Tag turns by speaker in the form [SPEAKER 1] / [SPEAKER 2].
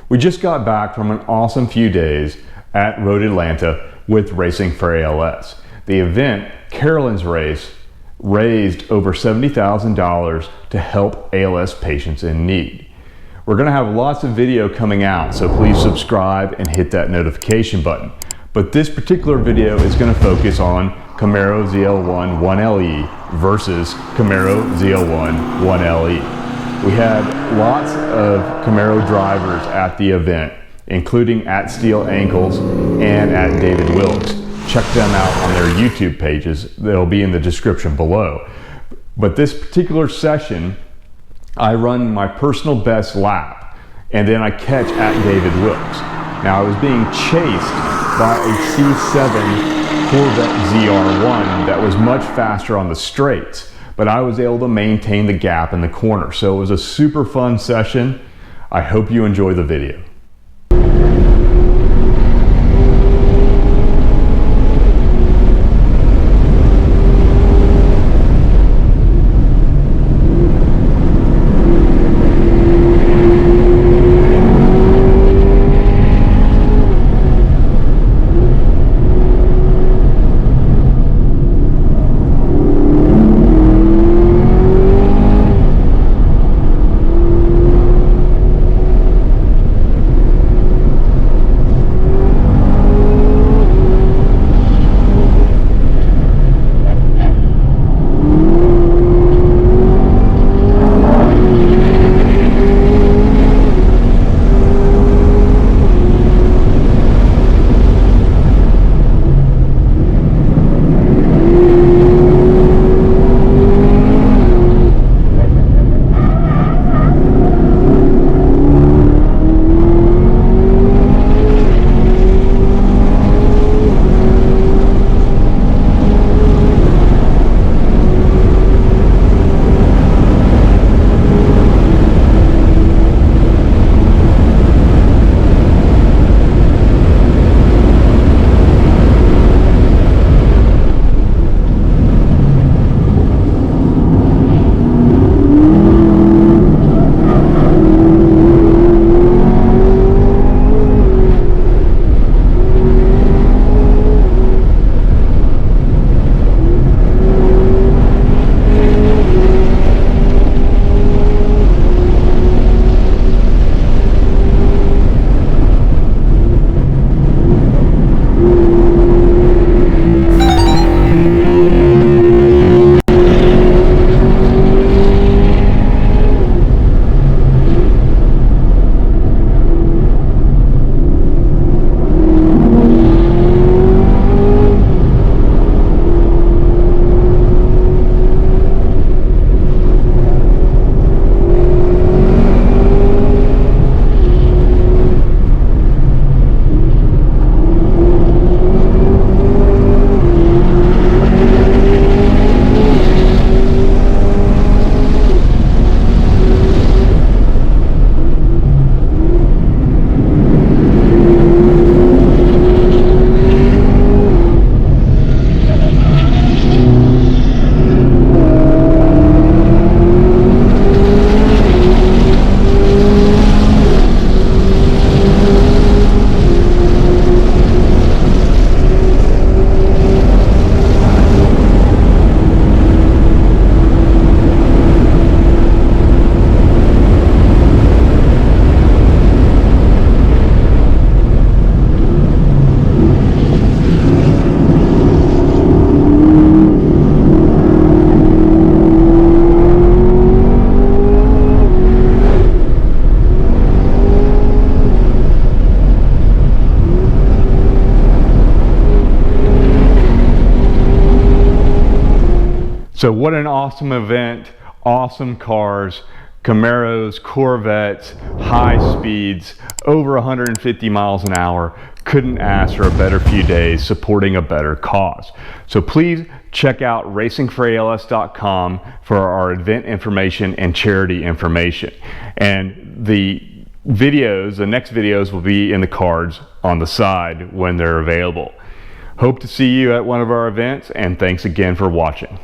[SPEAKER 1] We just got back from an awesome few days at Road Atlanta with Racing for ALS. The event, Carolyn's race, raised over $70,000 to help ALS patients in need. We're going to have lots of video coming out, so please subscribe and hit that notification button. But this particular video is going to focus on Camaro ZL1 1LE versus Camaro ZL1 1LE. We had lots of Camaro drivers at the event, including at Steel Ankles and at David Wilkes. Check them out on their YouTube pages. They'll be in the description below. But this particular session, I run my personal best lap, and then I catch at David Wilkes. Now, I was being chased by a C7 Corvette ZR1 that was much faster on the straights, but I was able to maintain the gap in the corner. So it was a super fun session. I hope you enjoy the video. So what an awesome event, awesome cars, Camaros, Corvettes, high speeds, over 150 miles an hour. Couldn't ask for a better few days supporting a better cause. So please check out racingforals.com for our event information and charity information. And the videos, the next videos will be in the cards on the side when they're available. Hope to see you at one of our events, and thanks again for watching.